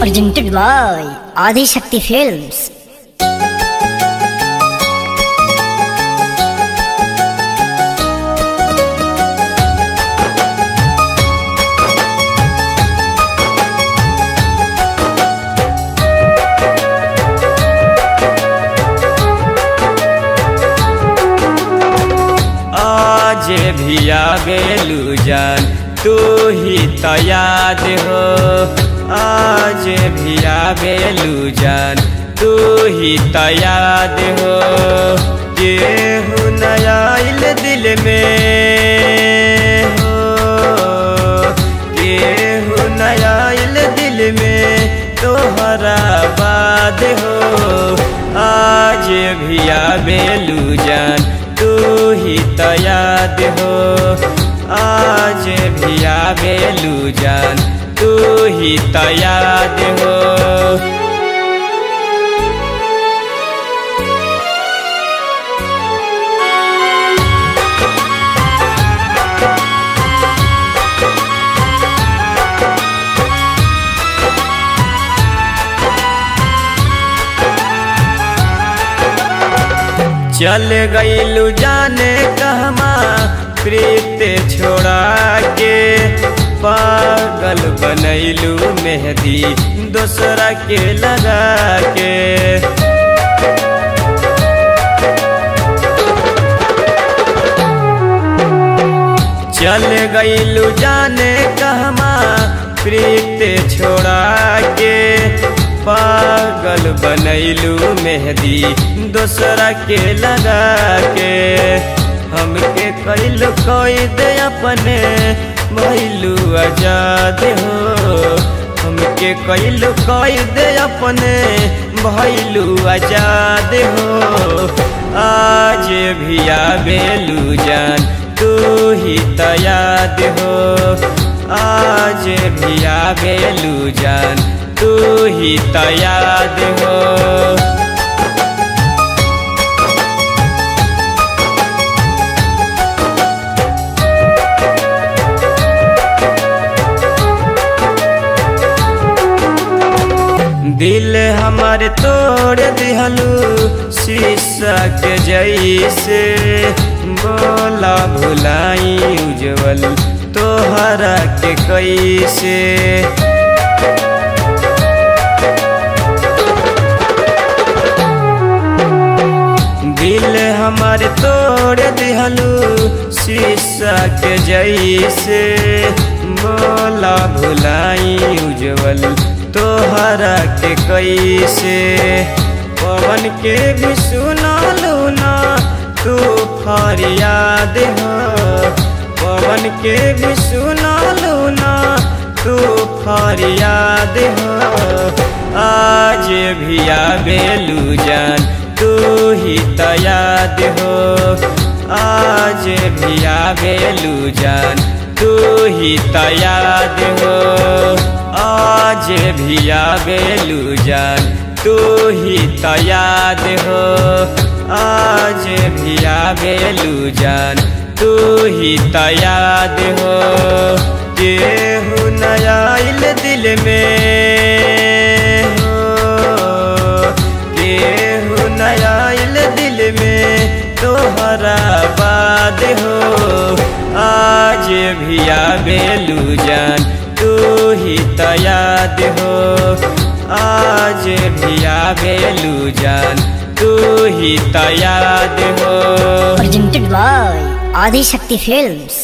presented by Adi Shakti Films. आज भी आवेलू जान तू ही तो याद हो। आज भी आवेलू जान तू ही तो याद हो। केहू नया दिल में हो, केहू नया दिल में तोहरा बाद हो। आज भी आवेलू जान तू ही तो याद हो। आज भी आवेलू जान तू ही तो याद हो। चल गईलू जाने कहमा प्रीत छोड़ा के। पागल बनैलू मेहंदी दूसरा के लगा के। चल गईलू जाने कहमा प्रीत छोड़ा के। पागल बनैलू मेहंदी दूसरा के लगा के। हमके कैलू कैद अपने भैलू आजाद हो। हमके कैलू कैद अपने भैलू आजाद हो। आज भी आवेलू जान तू ही तो याद हो। आज भी आवेलू जान तू ही तो याद हो। दिल हमारे तोड़ दिहलू शीशा के जैसे। बोला भुलाई उज्जवल तोहरा के कैसे। दिल हमारे तोड़ दिहलू शीशा के जैसे। बोला भुलाई उज्जवल तोहरा के कैसे। पवन के भी सुना लूना तू फरियाद हो। पवन के भी सुना लूना तू फरियाद हो। आज भी आवेलू जान तू ही तो याद हो। आज भी आवेलू जान तू ही तो याद हो। आज भी आवेलू जान तू ही तो याद हो। आज भी आवेलू जान तू ही तो याद हो। केहू नया दिल में हो, केहू नया दिल में तोहरा बाद हो। आज भी आवेलू जान तू ही तो याद हो। आज भी आवेलू जान तू ही तो याद हो। Presented by Adi Shakti Films.